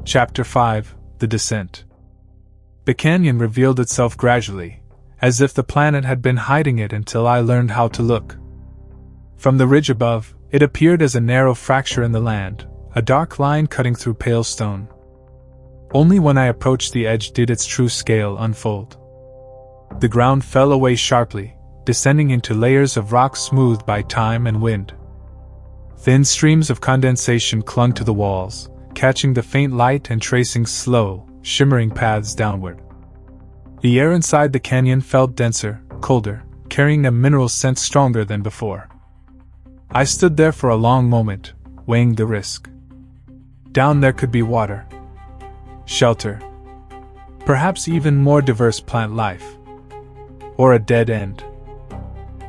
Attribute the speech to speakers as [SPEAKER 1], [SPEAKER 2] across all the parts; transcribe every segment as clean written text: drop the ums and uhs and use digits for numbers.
[SPEAKER 1] Chapter 5: The Descent. The canyon revealed itself gradually, as if the planet had been hiding it until I learned how to look. From the ridge above, it appeared as a narrow fracture in the land, a dark line cutting through pale stone. Only when I approached the edge did its true scale unfold. The ground fell away sharply, descending into layers of rock smoothed by time and wind. Thin streams of condensation clung to the walls, catching the faint light and tracing slow, shimmering paths downward. The air inside the canyon felt denser, colder, carrying a mineral scent stronger than before. I stood there for a long moment, weighing the risk. Down there could be water, shelter, perhaps even more diverse plant life. Or a dead end.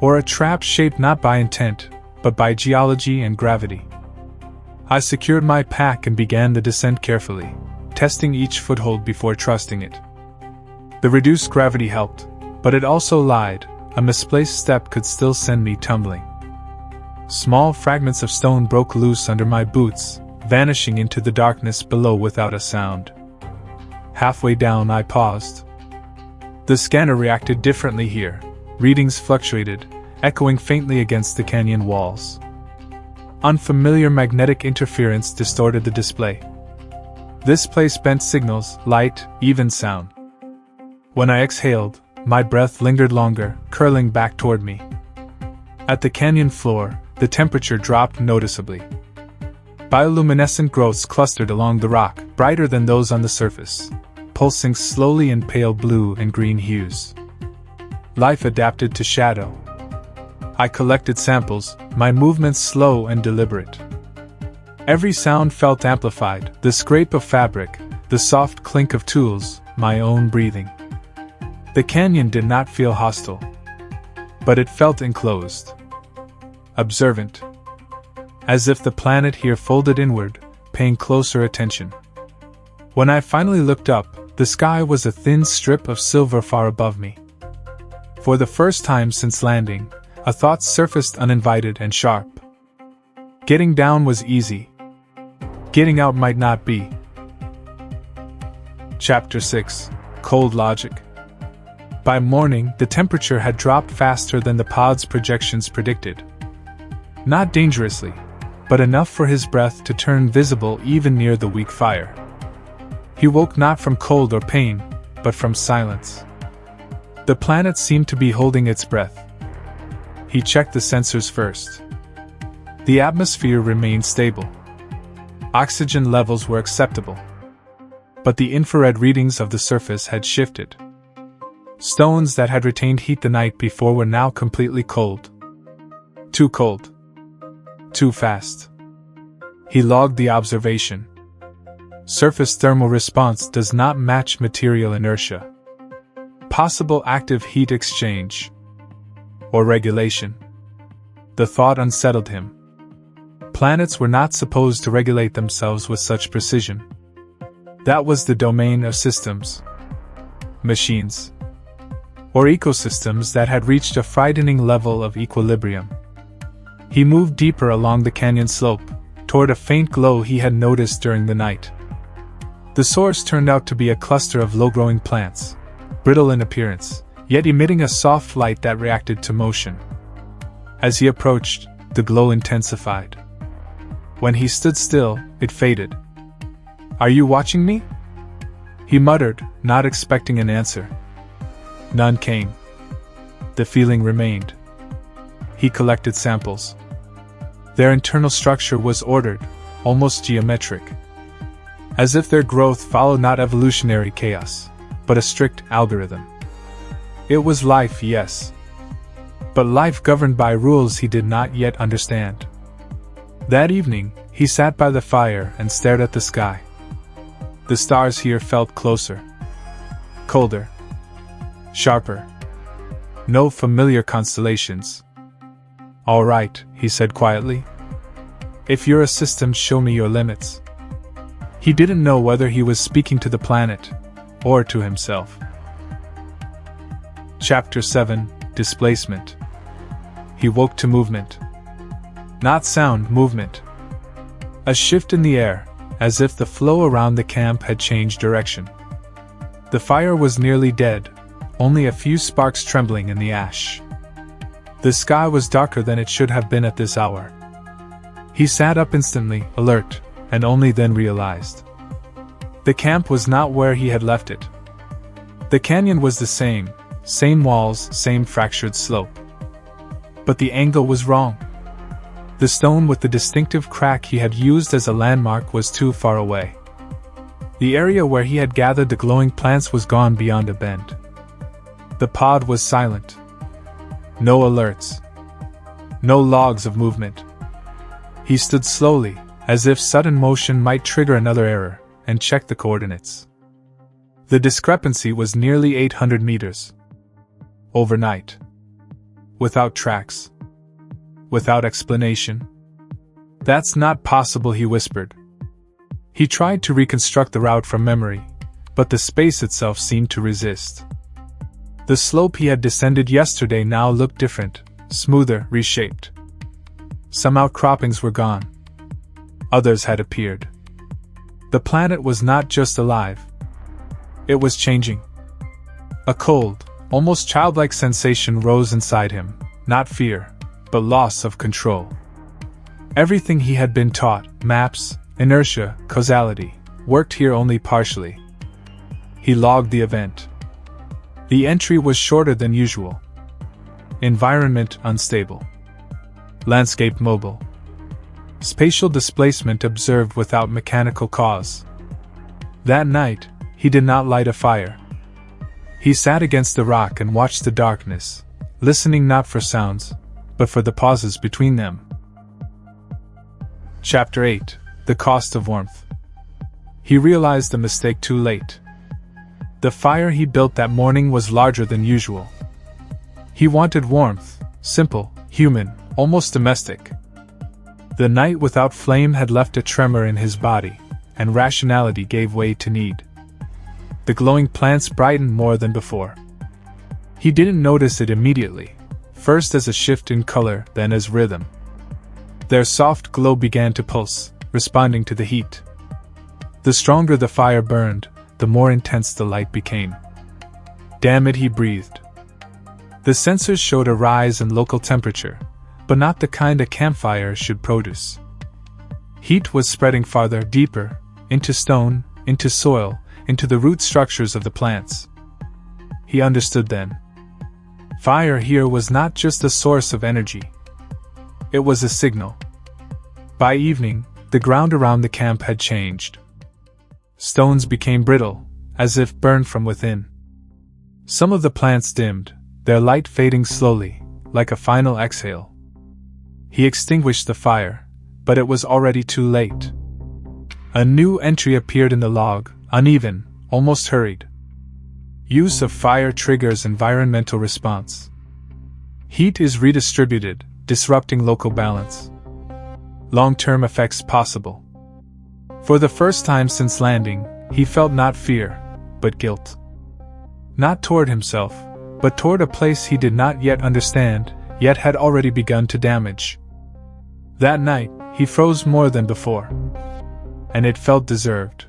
[SPEAKER 1] Or a trap shaped not by intent, but by geology and gravity. I secured my pack and began the descent carefully, testing each foothold before trusting it. The reduced gravity helped, but it also lied. A misplaced step could still send me tumbling. Small fragments of stone broke loose under my boots, vanishing into the darkness below without a sound. Halfway down I paused. The scanner reacted differently here. Readings fluctuated, echoing faintly against the canyon walls. Unfamiliar magnetic interference distorted the display. This place bent signals, light, even sound. When I exhaled, my breath lingered longer, curling back toward me. At the canyon floor, the temperature dropped noticeably. Bioluminescent growths clustered along the rock, brighter than those on the surface, pulsing slowly in pale blue and green hues. Life adapted to shadow. I collected samples, my movements slow and deliberate. Every sound felt amplified, the scrape of fabric, the soft clink of tools, my own breathing. The canyon did not feel hostile, but it felt enclosed, observant, as if the planet here folded inward, paying closer attention. When I finally looked up, the sky was a thin strip of silver far above me. For the first time since landing, a thought surfaced uninvited and sharp. Getting down was easy. Getting out might not be. Chapter 6: Cold Logic. By morning, the temperature had dropped faster than the pod's projections predicted. Not dangerously, but enough for his breath to turn visible even near the weak fire. He woke not from cold or pain, but from silence. The planet seemed to be holding its breath. He checked the sensors first. The atmosphere remained stable. Oxygen levels were acceptable. But the infrared readings of the surface had shifted. Stones that had retained heat the night before were now completely cold. Too cold. Too fast. He logged the observation. Surface thermal response does not match material inertia. Possible active heat exchange. Or regulation. The thought unsettled him. Planets were not supposed to regulate themselves with such precision. That was the domain of systems, machines, or ecosystems that had reached a frightening level of equilibrium. He moved deeper along the canyon slope, toward a faint glow he had noticed during the night. The source turned out to be a cluster of low-growing plants, brittle in appearance, yet emitting a soft light that reacted to motion. As he approached, the glow intensified. When he stood still, it faded. "Are you watching me?" he muttered, not expecting an answer. None came. The feeling remained. He collected samples. Their internal structure was ordered, almost geometric. As if their growth followed not evolutionary chaos, but a strict algorithm. It was life, yes. But life governed by rules he did not yet understand. That evening, he sat by the fire and stared at the sky. The stars here felt closer. Colder. Sharper. No familiar constellations. "All right," he said quietly. "If you're a system, show me your limits." He didn't know whether he was speaking to the planet, or to himself. Chapter 7: Displacement. He woke to movement. Not sound, movement. A shift in the air, as if the flow around the camp had changed direction. The fire was nearly dead, only a few sparks trembling in the ash. The sky was darker than it should have been at this hour. He sat up instantly, alert, and only then realized. The camp was not where he had left it. The canyon was the same walls, same fractured slope. But the angle was wrong. The stone with the distinctive crack he had used as a landmark was too far away. The area where he had gathered the glowing plants was gone beyond a bend. The pod was silent. No alerts. No logs of movement. He stood slowly, as if sudden motion might trigger another error, and checked the coordinates. The discrepancy was nearly 800 meters. Overnight. Without tracks. Without explanation. "That's not possible," he whispered. He tried to reconstruct the route from memory, but the space itself seemed to resist. The slope he had descended yesterday now looked different, smoother, reshaped. Some outcroppings were gone. Others had appeared. The planet was not just alive. It was changing. A cold, almost childlike sensation rose inside him, not fear, but loss of control. Everything he had been taught, maps, inertia, causality, worked here only partially. He logged the event. The entry was shorter than usual. Environment unstable. Landscape mobile. Spatial displacement observed without mechanical cause. That night, he did not light a fire. He sat against the rock and watched the darkness, listening not for sounds, but for the pauses between them. Chapter 8: The Cost of Warmth. He realized the mistake too late. The fire he built that morning was larger than usual. He wanted warmth, simple, human, almost domestic. The night without flame had left a tremor in his body, and rationality gave way to need. The glowing plants brightened more than before. He didn't notice it immediately, first as a shift in color, then as rhythm. Their soft glow began to pulse, responding to the heat. The stronger the fire burned, the more intense the light became. "Damn it," he breathed. The sensors showed a rise in local temperature, but not the kind a campfire should produce. Heat was spreading farther, deeper, into stone, into soil, into the root structures of the plants. He understood then. Fire here was not just a source of energy. It was a signal. By evening, the ground around the camp had changed. Stones became brittle, as if burned from within. Some of the plants dimmed, their light fading slowly, like a final exhale. He extinguished the fire, but it was already too late. A new entry appeared in the log, uneven, almost hurried. Use of fire triggers environmental response. Heat is redistributed, disrupting local balance. Long-term effects possible. For the first time since landing, he felt not fear, but guilt. Not toward himself, but toward a place he did not yet understand, yet had already begun to damage. That night, he froze more than before. And it felt deserved.